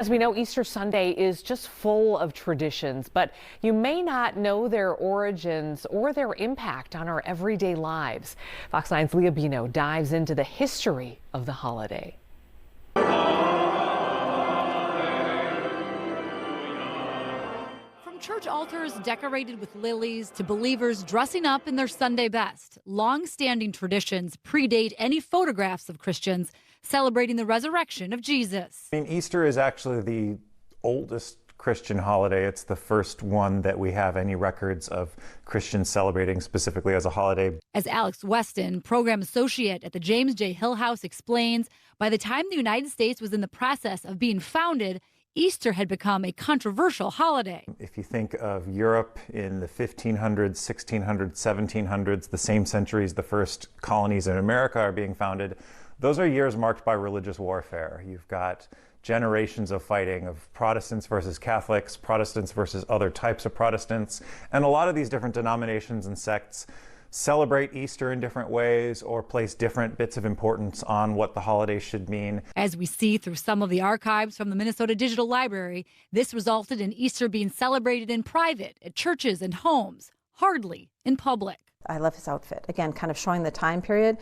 As we know, Easter Sunday is just full of traditions, but you may not know their origins or their impact on our everyday lives. Fox 9's Leah Bino dives into the history of the holiday. From church altars decorated with lilies to believers dressing up in their Sunday best, long-standing traditions predate any photographs of Christians celebrating the resurrection of Jesus. I mean, Easter is actually the oldest Christian holiday. It's the first one that we have any records of Christians celebrating specifically as a holiday. As Alex Weston, program associate at the James J. Hill House, explains, by the time the United States was in the process of being founded, Easter had become a controversial holiday. If you think of Europe in the 1500s, 1600s, 1700s, the same centuries the first colonies in America are being founded, those are years marked by religious warfare. You've got generations of fighting of Protestants versus Catholics, Protestants versus other types of Protestants, and a lot of these different denominations and sects celebrate Easter in different ways or place different bits of importance on what the holiday should mean. As we see through some of the archives from the Minnesota Digital Library, this resulted in Easter being celebrated in private, at churches and homes, hardly in public. I love his outfit. Again, kind of showing the time period.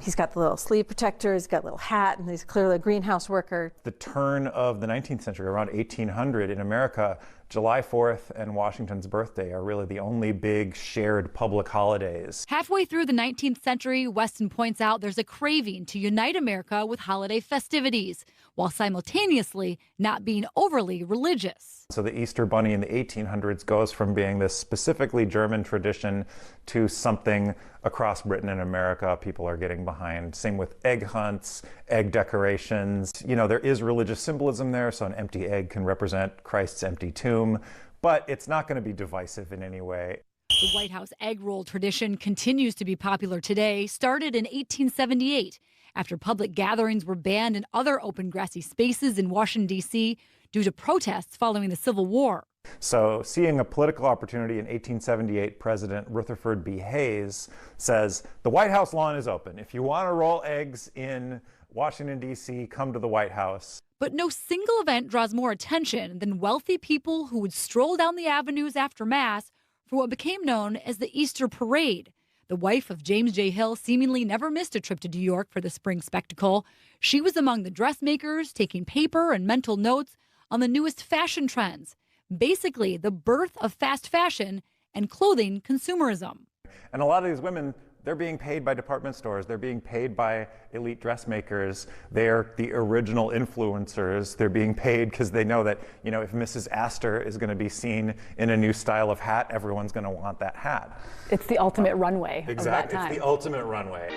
He's got the little sleeve protector, he's got a little hat, and he's clearly a greenhouse worker. The turn of the 19th century, around 1800 in America, July 4th and Washington's birthday are really the only big shared public holidays. Halfway through the 19th century, Weston points out there's a craving to unite America with holiday festivities, while simultaneously not being overly religious. So the Easter Bunny in the 1800s goes from being this specifically German tradition to something across Britain and America people are getting behind. Same with egg hunts, egg decorations. You know, there is religious symbolism there, so an empty egg can represent Christ's empty tomb, but it's not going to be divisive in any way. The White House egg roll tradition continues to be popular today, started in 1878 after public gatherings were banned in other open grassy spaces in Washington, D.C. due to protests following the Civil War. So seeing a political opportunity in 1878, President Rutherford B. Hayes says, the White House lawn is open. If you want to roll eggs in Washington, D.C., come to the White House. But no single event draws more attention than wealthy people who would stroll down the avenues after Mass for what became known as the Easter Parade. The wife of James J. Hill seemingly never missed a trip to New York for the spring spectacle. She was among the dressmakers, taking paper and mental notes on the newest fashion trends. Basically, the birth of fast fashion and clothing consumerism. And a lot of these women, they're being paid by department stores. They're being paid by elite dressmakers. They're the original influencers. They're being paid because they know that, you know, if Mrs. Astor is going to be seen in a new style of hat, everyone's going to want that hat. It's the ultimate runway of that time. It's the ultimate runway.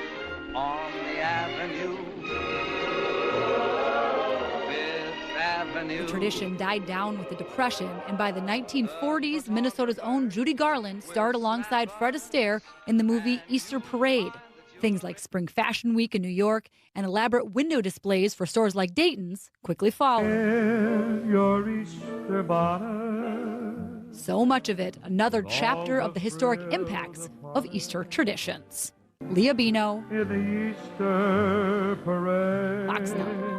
On the avenue. The tradition died down with the Depression, and by the 1940s, Minnesota's own Judy Garland starred alongside Fred Astaire in the movie Easter Parade. Things like Spring Fashion Week in New York and elaborate window displays for stores like Dayton's quickly followed. So much of it, another chapter of the historic impacts of Easter traditions. Leah Bino, Fox 9.